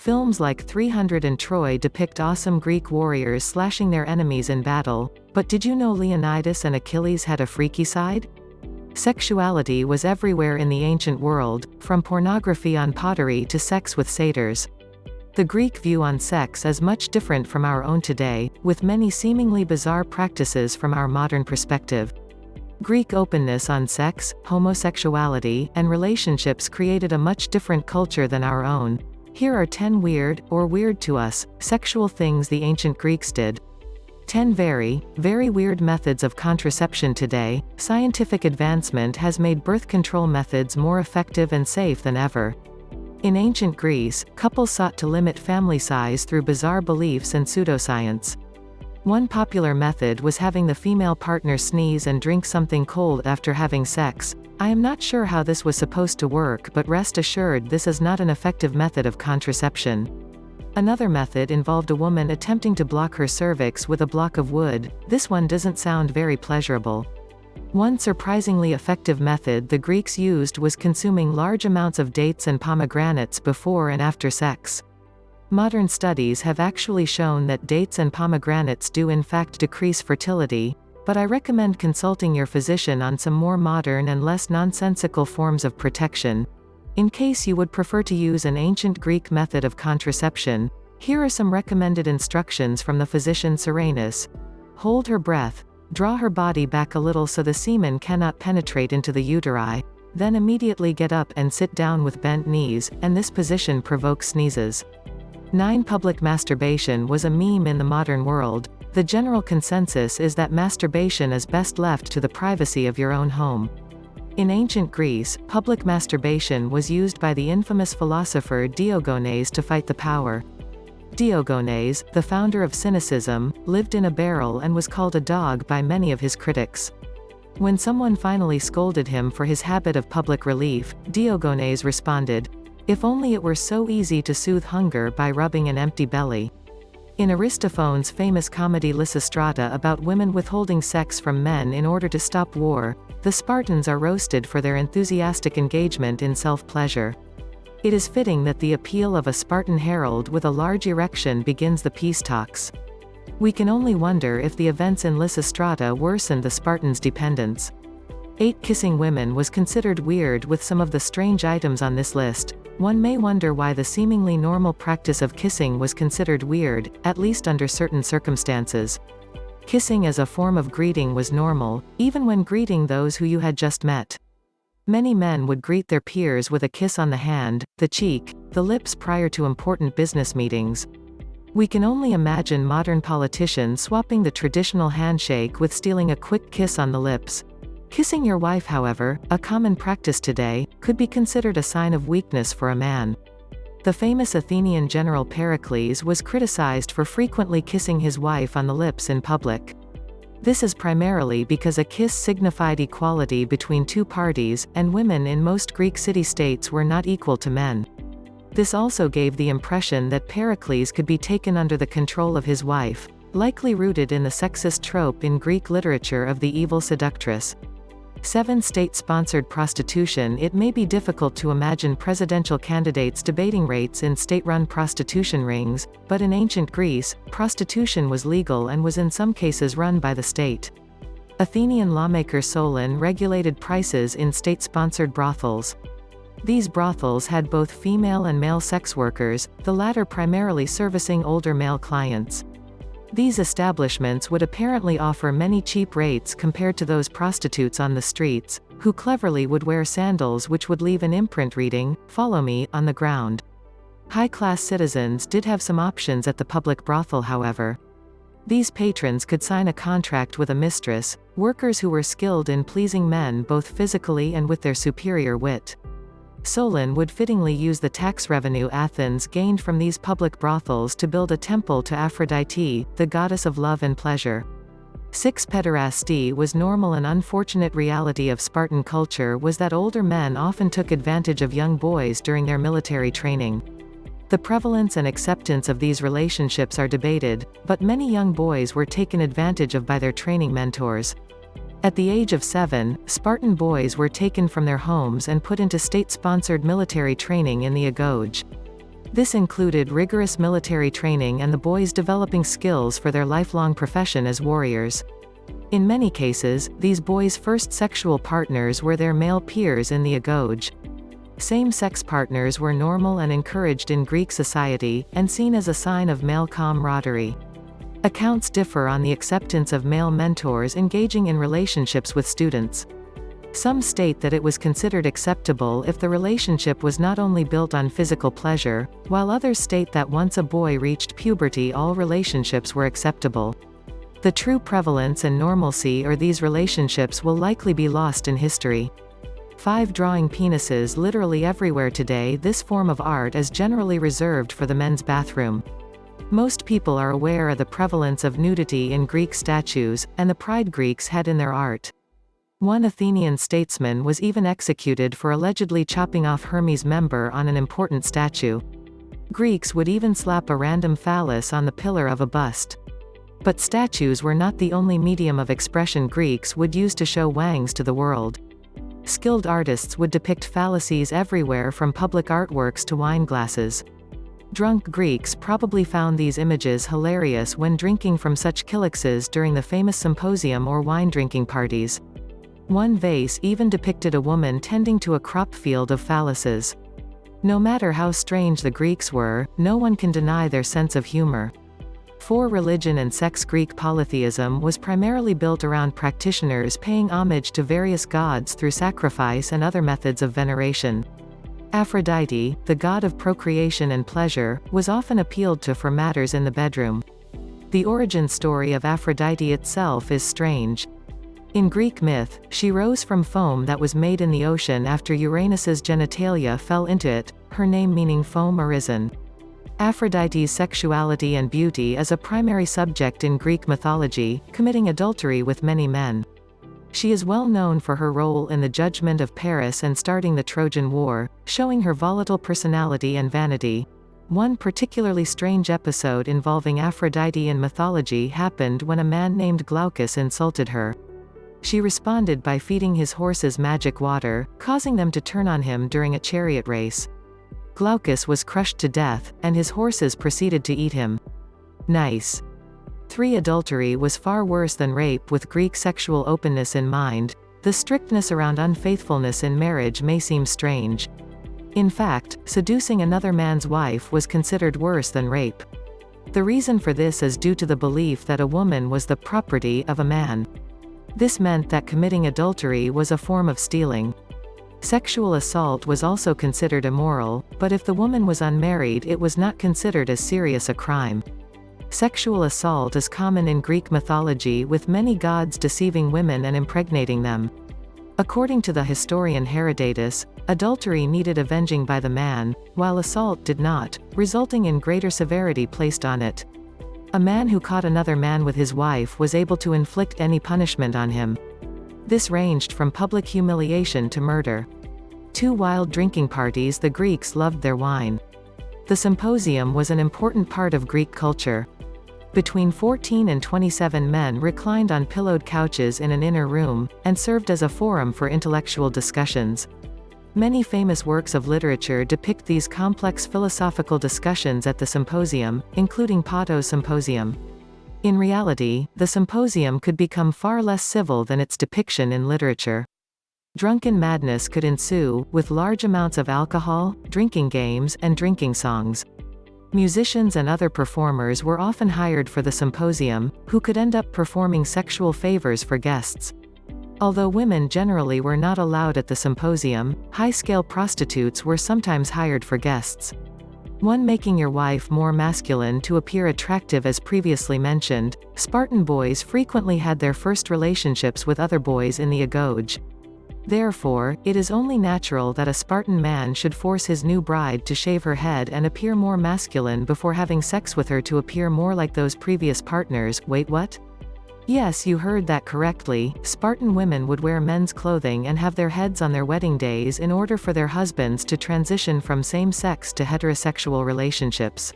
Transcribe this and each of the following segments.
Films like 300 and Troy depict awesome Greek warriors slashing their enemies in battle, but did you know Leonidas and Achilles had a freaky side? Sexuality was everywhere in the ancient world, from pornography on pottery to sex with satyrs. The Greek view on sex is much different from our own today, with many seemingly bizarre practices from our modern perspective. Greek openness on sex, homosexuality, and relationships created a much different culture than our own. Here are 10 weird, or weird to us, sexual things the ancient Greeks did. 10 very, very weird methods of contraception today. Scientific advancement has made birth control methods more effective and safe than ever. In ancient Greece, couples sought to limit family size through bizarre beliefs and pseudoscience. One popular method was having the female partner sneeze and drink something cold after having sex. I am not sure how this was supposed to work, but rest assured this is not an effective method of contraception. Another method involved a woman attempting to block her cervix with a block of wood. This one doesn't sound very pleasurable. One surprisingly effective method the Greeks used was consuming large amounts of dates and pomegranates before and after sex. Modern studies have actually shown that dates and pomegranates do in fact decrease fertility, but I recommend consulting your physician on some more modern and less nonsensical forms of protection. In case you would prefer to use an ancient Greek method of contraception, here are some recommended instructions from the physician Serenus. Hold her breath. Draw her body back a little so the semen cannot penetrate into the uteri. Then immediately get up and sit down with bent knees, and this position provokes sneezes. 9. Public masturbation was a meme in the modern world. The general consensus is that masturbation is best left to the privacy of your own home. In ancient Greece, public masturbation was used by the infamous philosopher Diogenes to fight the power. Diogenes, the founder of cynicism, lived in a barrel and was called a dog by many of his critics. When someone finally scolded him for his habit of public relief, Diogenes responded, "If only it were so easy to soothe hunger by rubbing an empty belly." In Aristophanes' famous comedy Lysistrata about women withholding sex from men in order to stop war, the Spartans are roasted for their enthusiastic engagement in self-pleasure. It is fitting that the appeal of a Spartan herald with a large erection begins the peace talks. We can only wonder if the events in Lysistrata worsened the Spartans' dependence. 8. Kissing women was considered weird. With some of the strange items on this list, one may wonder why the seemingly normal practice of kissing was considered weird, at least under certain circumstances. Kissing as a form of greeting was normal, even when greeting those who you had just met. Many men would greet their peers with a kiss on the hand, the cheek, the lips prior to important business meetings. We can only imagine modern politicians swapping the traditional handshake with stealing a quick kiss on the lips. Kissing your wife, however, a common practice today, could be considered a sign of weakness for a man. The famous Athenian general Pericles was criticized for frequently kissing his wife on the lips in public. This is primarily because a kiss signified equality between two parties, and women in most Greek city-states were not equal to men. This also gave the impression that Pericles could be taken under the control of his wife, likely rooted in the sexist trope in Greek literature of the evil seductress. 7. State-sponsored prostitution. It may be difficult to imagine presidential candidates debating rates in state-run prostitution rings, but in ancient Greece, prostitution was legal and was in some cases run by the state. Athenian lawmaker Solon regulated prices in state-sponsored brothels. These brothels had both female and male sex workers, the latter primarily servicing older male clients. These establishments would apparently offer many cheap rates compared to those prostitutes on the streets, who cleverly would wear sandals which would leave an imprint reading, "Follow me," on the ground. High-class citizens did have some options at the public brothel, however. These patrons could sign a contract with a mistress, workers who were skilled in pleasing men both physically and with their superior wit. Solon would fittingly use the tax revenue Athens gained from these public brothels to build a temple to Aphrodite, the goddess of love and pleasure. 6. Pederasty was normal. An unfortunate reality of Spartan culture was that older men often took advantage of young boys during their military training. The prevalence and acceptance of these relationships are debated, but many young boys were taken advantage of by their training mentors. At the age of 7, Spartan boys were taken from their homes and put into state-sponsored military training in the Agoge. This included rigorous military training and the boys developing skills for their lifelong profession as warriors. In many cases, these boys' first sexual partners were their male peers in the agoge. Same-sex partners were normal and encouraged in Greek society, and seen as a sign of male camaraderie. Accounts differ on the acceptance of male mentors engaging in relationships with students. Some state that it was considered acceptable if the relationship was not only built on physical pleasure, while others state that once a boy reached puberty all relationships were acceptable. The true prevalence and normalcy of these relationships will likely be lost in history. 5. Drawing penises literally everywhere today. This form of art is generally reserved for the men's bathroom. Most people are aware of the prevalence of nudity in Greek statues, and the pride Greeks had in their art. One Athenian statesman was even executed for allegedly chopping off Hermes' member on an important statue. Greeks would even slap a random phallus on the pillar of a bust. But statues were not the only medium of expression Greeks would use to show wangs to the world. Skilled artists would depict phalluses everywhere from public artworks to wine glasses. Drunk Greeks probably found these images hilarious when drinking from such kilixes during the famous symposium or wine-drinking parties. One vase even depicted a woman tending to a crop field of phalluses. No matter how strange the Greeks were, no one can deny their sense of humor. 4. Religion and sex. Greek polytheism was primarily built around practitioners paying homage to various gods through sacrifice and other methods of veneration. Aphrodite, the god of procreation and pleasure, was often appealed to for matters in the bedroom. The origin story of Aphrodite itself is strange. In Greek myth, she rose from foam that was made in the ocean after Uranus's genitalia fell into it, her name meaning foam arisen. Aphrodite's sexuality and beauty is a primary subject in Greek mythology, committing adultery with many men. She is well known for her role in the judgment of Paris and starting the Trojan War, showing her volatile personality and vanity. One particularly strange episode involving Aphrodite in mythology happened when a man named Glaucus insulted her. She responded by feeding his horses magic water, causing them to turn on him during a chariot race. Glaucus was crushed to death, and his horses proceeded to eat him. Nice. 3. Adultery was far worse than rape. With Greek sexual openness in mind, the strictness around unfaithfulness in marriage may seem strange. In fact, seducing another man's wife was considered worse than rape. The reason for this is due to the belief that a woman was the property of a man. This meant that committing adultery was a form of stealing. Sexual assault was also considered immoral, but if the woman was unmarried it was not considered as serious a crime. Sexual assault is common in Greek mythology, with many gods deceiving women and impregnating them. According to the historian Herodotus, adultery needed avenging by the man, while assault did not, resulting in greater severity placed on it. A man who caught another man with his wife was able to inflict any punishment on him. This ranged from public humiliation to murder. 2. Wild drinking parties. The Greeks loved their wine. The symposium was an important part of Greek culture. Between 14 and 27 men reclined on pillowed couches in an inner room, and served as a forum for intellectual discussions. Many famous works of literature depict these complex philosophical discussions at the symposium, including Plato's Symposium. In reality, the symposium could become far less civil than its depiction in literature. Drunken madness could ensue, with large amounts of alcohol, drinking games, and drinking songs. Musicians and other performers were often hired for the symposium, who could end up performing sexual favors for guests. Although women generally were not allowed at the symposium, high-scale prostitutes were sometimes hired for guests. 1. Making your wife more masculine to appear attractive. As previously mentioned, Spartan boys frequently had their first relationships with other boys in the agoge. Therefore, it is only natural that a Spartan man should force his new bride to shave her head and appear more masculine before having sex with her to appear more like those previous partners. Wait, what? Yes, you heard that correctly. Spartan women would wear men's clothing and have their heads on their wedding days in order for their husbands to transition from same-sex to heterosexual relationships.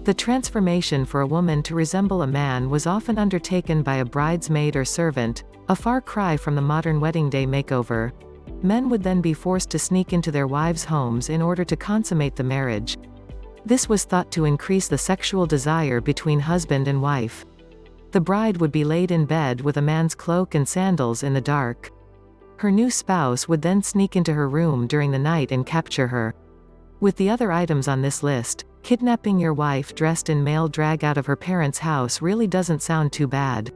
The transformation for a woman to resemble a man was often undertaken by a bridesmaid or servant, a far cry from the modern wedding day makeover. Men would then be forced to sneak into their wives' homes in order to consummate the marriage. This was thought to increase the sexual desire between husband and wife. The bride would be laid in bed with a man's cloak and sandals in the dark. Her new spouse would then sneak into her room during the night and capture her. With the other items on this list, kidnapping your wife dressed in male drag out of her parents' house really doesn't sound too bad.